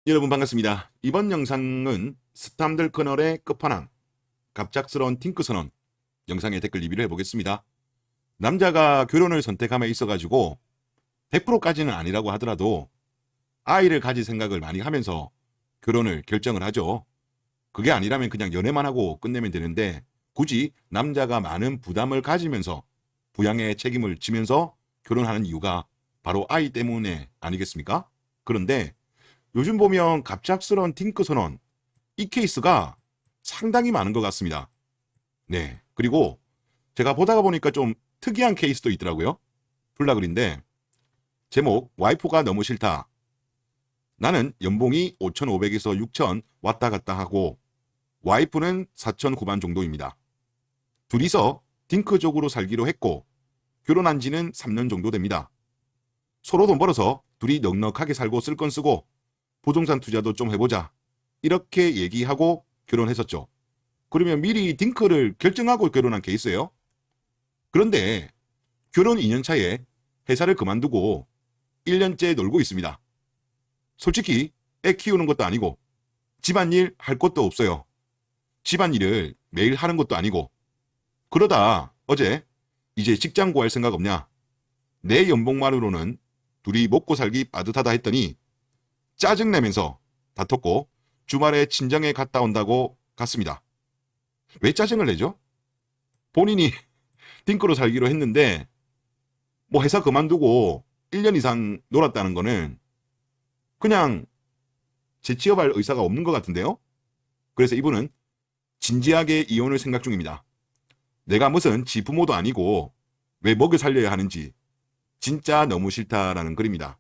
여러분 반갑습니다. 이번 영상은 스탐들 커널의 끝판왕, 갑작스러운 팅크 선언 영상의 댓글 리뷰를 해보겠습니다. 남자가 결혼을 선택함에 있어가지고 100%까지는 아니라고 하더라도 아이를 가질 생각을 많이 하면서 결혼을 결정을 하죠. 그게 아니라면 그냥 연애만 하고 끝내면 되는데 굳이 남자가 많은 부담을 가지면서 부양의 책임을 지면서 결혼하는 이유가 바로 아이 때문에 아니겠습니까? 그런데 요즘 보면 갑작스러운 팅크 선언, 이 케이스가 상당히 많은 것 같습니다. 네. 그리고 제가 보다가 보니까 좀 특이한 케이스도 있더라고요. 플라글인데, 제목, 와이프가 너무 싫다. 나는 연봉이 5,500에서 6,000 왔다 갔다 하고, 와이프는 4,000 후반 정도입니다. 둘이서 딩크족으로 살기로 했고, 결혼한 지는 3년 정도 됩니다. 서로 돈 벌어서 둘이 넉넉하게 살고 쓸 건 쓰고, 부동산 투자도 좀 해보자. 이렇게 얘기하고 결혼했었죠. 그러면 미리 딩크를 결정하고 결혼한 케이스예요. 그런데 결혼 2년 차에 회사를 그만두고 1년째 놀고 있습니다. 솔직히 애 키우는 것도 아니고 집안일 할 것도 없어요. 집안일을 매일 하는 것도 아니고 그러다 어제 이제 직장 구할 생각 없냐? 내 연봉만으로는 둘이 먹고 살기 빠듯하다 했더니 짜증내면서 다퉜고 주말에 친정에 갔다 온다고 갔습니다. 왜 짜증을 내죠? 본인이 딩크로 살기로 했는데 뭐 회사 그만두고 1년 이상 놀았다는 거는 그냥 재취업할 의사가 없는 것 같은데요. 그래서 이분은 진지하게 이혼을 생각 중입니다. 내가 무슨 지 부모도 아니고 왜 먹여 살려야 하는지 진짜 너무 싫다라는 글입니다.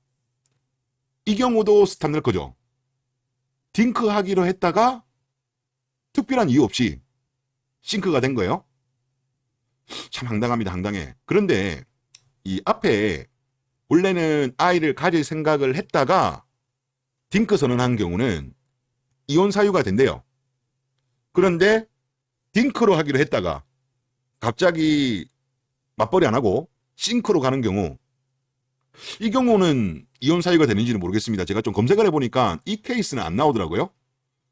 이 경우도 스탑 낼 거죠. 딩크 하기로 했다가 특별한 이유 없이 싱크가 된 거예요. 참 황당합니다. 황당해. 그런데 이 앞에 원래는 아이를 가질 생각을 했다가 딩크 선언한 경우는 이혼 사유가 된대요. 그런데 딩크로 하기로 했다가 갑자기 맞벌이 안 하고 싱크로 가는 경우, 이 경우는 이혼 사유가 되는지는 모르겠습니다. 제가 좀 검색을 해보니까 이 케이스는 안 나오더라고요.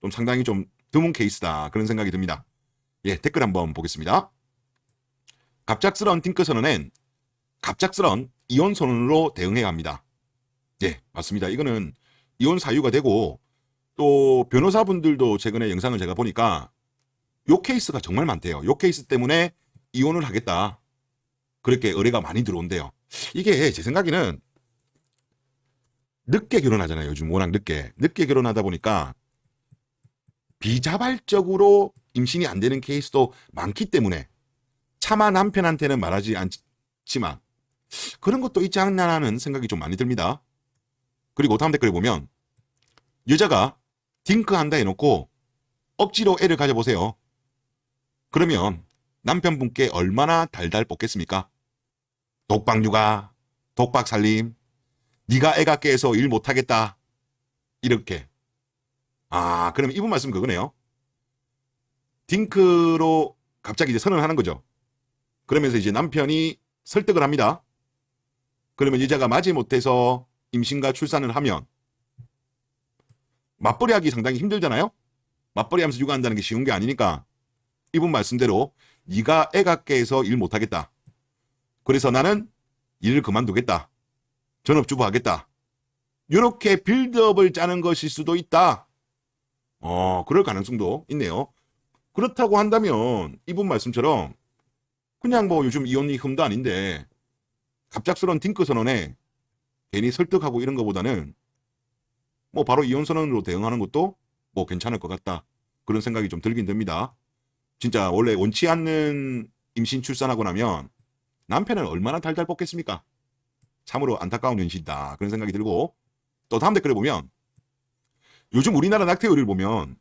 좀 상당히 좀 드문 케이스다 그런 생각이 듭니다. 예, 댓글 한번 보겠습니다. 갑작스러운 딩크 선언엔 갑작스러운 이혼 선언으로 대응해야 합니다. 예, 맞습니다. 이거는 이혼 사유가 되고 또 변호사분들도 최근에 영상을 제가 보니까 요 케이스가 정말 많대요. 요 케이스 때문에 이혼을 하겠다. 그렇게 의뢰가 많이 들어온대요. 이게 제 생각에는 늦게 결혼하잖아요. 요즘 워낙 늦게 결혼하다 보니까 비자발적으로 임신이 안 되는 케이스도 많기 때문에 차마 남편한테는 말하지 않지만 그런 것도 있지 않나라는 생각이 좀 많이 듭니다. 그리고 다음 댓글에 보면 여자가 딩크 한다 해놓고 억지로 애를 가져보세요. 그러면 남편분께 얼마나 달달 볶겠습니까? 독박 육아, 독박 살림, 네가 애 갖게 해서 일 못하겠다. 이렇게. 아, 그럼 이분 말씀 그거네요. 딩크로 갑자기 이제 선언하는 거죠. 그러면서 이제 남편이 설득을 합니다. 그러면 여자가 맞이 못해서 임신과 출산을 하면 맞벌이 하기 상당히 힘들잖아요. 맞벌이 하면서 육아한다는 게 쉬운 게 아니니까 이분 말씀대로 네가 애 갖게 해서 일 못하겠다. 그래서 나는 일을 그만두겠다. 전업주부 하겠다. 이렇게 빌드업을 짜는 것일 수도 있다. 그럴 가능성도 있네요. 그렇다고 한다면 이분 말씀처럼 그냥 뭐 요즘 이혼이 흠도 아닌데 갑작스러운 딩크 선언에 괜히 설득하고 이런 것보다는 뭐 바로 이혼 선언으로 대응하는 것도 뭐 괜찮을 것 같다. 그런 생각이 좀 들긴 듭니다. 진짜 원래 원치 않는 임신 출산하고 나면 남편은 얼마나 달달 볶겠습니까? 참으로 안타까운 현실이다. 그런 생각이 들고 또 다음 댓글에 보면 요즘 우리나라 낙태율을 보면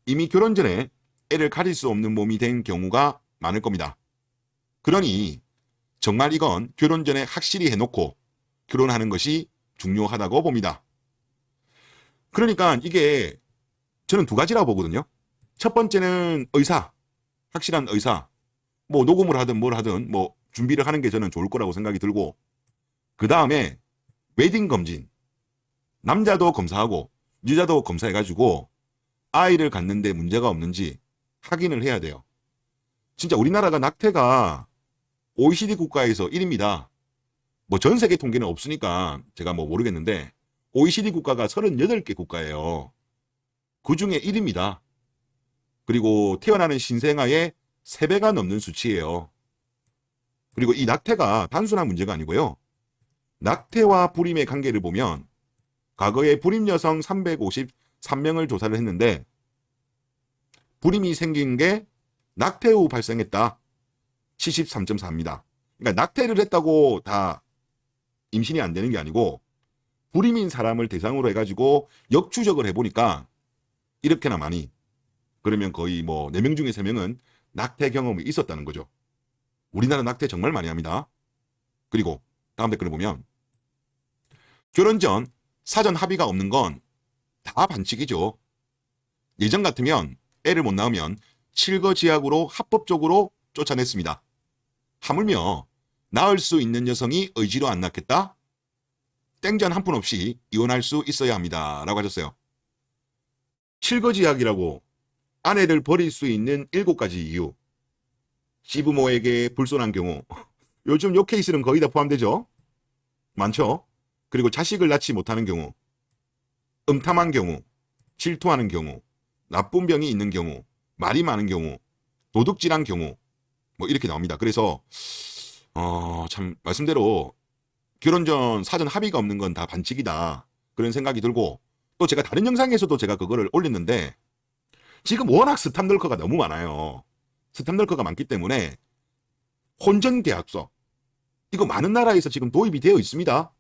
이미 결혼 전에 애를 가질 수 없는 몸이 된 경우가 많을 겁니다. 그러니 정말 이건 결혼 전에 확실히 해놓고 결혼하는 것이 중요하다고 봅니다. 그러니까 이게 저는 두 가지라고 보거든요. 첫 번째는 의사, 확실한 의사, 뭐 녹음을 하든 뭘 하든 뭐 준비를 하는 게 저는 좋을 거라고 생각이 들고 그 다음에 웨딩 검진, 남자도 검사하고 유자도 검사해가지고 아이를 갖는데 문제가 없는지 확인을 해야 돼요. 진짜 우리나라가 낙태가 OECD 국가에서 1위입니다. 뭐 전 세계 통계는 없으니까 제가 뭐 모르겠는데 OECD 국가가 38개 국가예요. 그 중에 1위입니다. 그리고 태어나는 신생아의 3배가 넘는 수치예요. 그리고 이 낙태가 단순한 문제가 아니고요. 낙태와 불임의 관계를 보면 과거에 불임 여성 353명을 조사를 했는데 불임이 생긴 게 낙태 후 발생했다. 73.4입니다. 그러니까 낙태를 했다고 다 임신이 안 되는 게 아니고 불임인 사람을 대상으로 해가지고 역추적을 해보니까 이렇게나 많이, 그러면 거의 뭐 4명 중에 3명은 낙태 경험이 있었다는 거죠. 우리나라 낙태 정말 많이 합니다. 그리고 다음 댓글을 보면 결혼 전 사전 합의가 없는 건 다 반칙이죠. 예전 같으면 애를 못 낳으면 칠거지약으로 합법적으로 쫓아냈습니다. 하물며 낳을 수 있는 여성이 의지로 안 낳겠다? 땡전 한 푼 없이 이혼할 수 있어야 합니다. 라고 하셨어요. 칠거지약이라고 아내를 버릴 수 있는 7가지 이유. 시부모에게 불손한 경우. 요즘 요 케이스는 거의 다 포함되죠. 많죠. 그리고 자식을 낳지 못하는 경우, 음탐한 경우, 질투하는 경우, 나쁜 병이 있는 경우, 말이 많은 경우, 도둑질한 경우, 뭐 이렇게 나옵니다. 그래서 참 말씀대로 결혼 전 사전 합의가 없는 건 다 반칙이다. 그런 생각이 들고, 또 제가 다른 영상에서도 제가 그거를 올렸는데 지금 워낙 스탐널커가 너무 많아요. 스탐널커가 많기 때문에 혼전계약서, 이거 많은 나라에서 지금 도입이 되어 있습니다.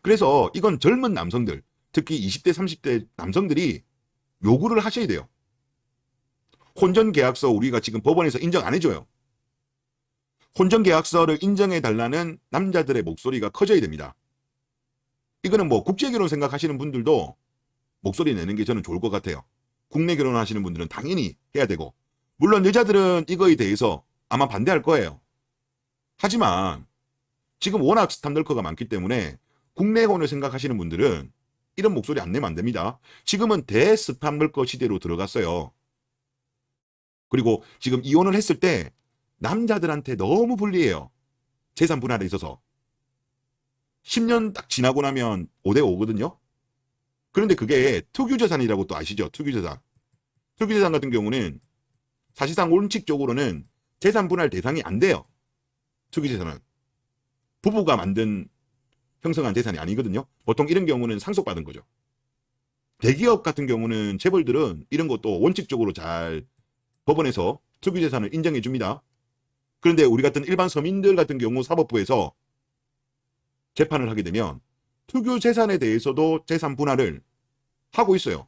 그래서 이건 젊은 남성들, 특히 20대 30대 남성들이 요구를 하셔야 돼요. 혼전계약서 우리가 지금 법원에서 인정 안 해줘요. 혼전계약서를 인정해달라는 남자들의 목소리가 커져야 됩니다. 이거는 뭐 국제결혼 생각하시는 분들도 목소리 내는 게 저는 좋을 것 같아요. 국내 결혼하시는 분들은 당연히 해야 되고, 물론 여자들은 이거에 대해서 아마 반대할 거예요. 하지만 지금 워낙 스탐널커가 많기 때문에 국내혼을 생각하시는 분들은 이런 목소리 안 내면 안 됩니다. 지금은 대스탐널커 시대로 들어갔어요. 그리고 지금 이혼을 했을 때 남자들한테 너무 불리해요. 재산 분할에 있어서. 10년 딱 지나고 나면 5대5거든요. 그런데 그게 특유재산이라고 또 아시죠? 특유재산. 특유재산 같은 경우는 사실상 원칙적으로는 재산 분할 대상이 안 돼요. 특유재산은. 부부가 만든 형성한 재산이 아니거든요. 보통 이런 경우는 상속받은 거죠. 대기업 같은 경우는 재벌들은 이런 것도 원칙적으로 잘 법원에서 특유재산을 인정해 줍니다. 그런데 우리 같은 일반 서민들 같은 경우 사법부에서 재판을 하게 되면 특유재산에 대해서도 재산 분할을 하고 있어요.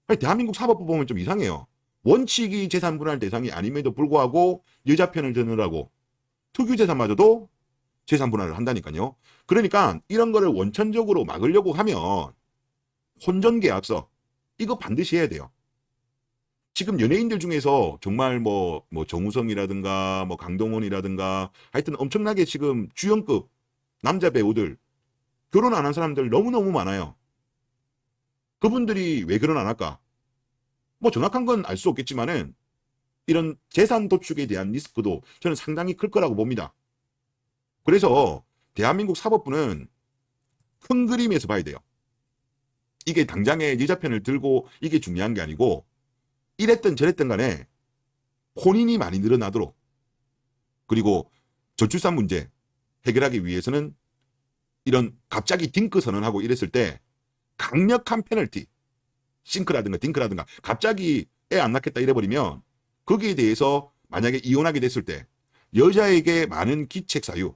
아니, 대한민국 사법부 보면 좀 이상해요. 원칙이 재산 분할 대상이 아님에도 불구하고 여자 편을 드느라고 특유재산마저도 재산 분할을 한다니까요. 그러니까 이런 거를 원천적으로 막으려고 하면 혼전계약서 이거 반드시 해야 돼요. 지금 연예인들 중에서 정말 뭐 정우성이라든가 뭐 강동원이라든가 하여튼 엄청나게 지금 주연급 남자 배우들 결혼 안 한 사람들 너무너무 많아요. 그분들이 왜 결혼 안 할까? 뭐 정확한 건 알 수 없겠지만은 이런 재산 도축에 대한 리스크도 저는 상당히 클 거라고 봅니다. 그래서 대한민국 사법부는 큰 그림에서 봐야 돼요. 이게 당장의 여자 편을 들고 이게 중요한 게 아니고 이랬든 저랬든 간에 혼인이 많이 늘어나도록, 그리고 저출산 문제 해결하기 위해서는 이런 갑자기 딩크 선언하고 이랬을 때 강력한 페널티, 싱크라든가 딩크라든가 갑자기 애 안 낳겠다 이래버리면 거기에 대해서 만약에 이혼하게 됐을 때 여자에게 많은 기책 사유,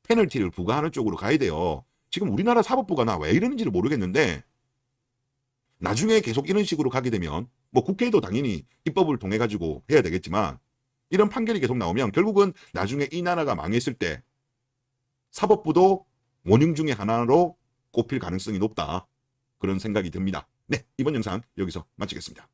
페널티를 부과하는 쪽으로 가야 돼요. 지금 우리나라 사법부가 나 왜 이러는지를 모르겠는데 나중에 계속 이런 식으로 가게 되면 뭐 국회도 당연히 입법을 통해 가지고 해야 되겠지만 이런 판결이 계속 나오면 결국은 나중에 이 나라가 망했을 때 사법부도 원흉 중에 하나로 꼽힐 가능성이 높다. 그런 생각이 듭니다. 네, 이번 영상 여기서 마치겠습니다.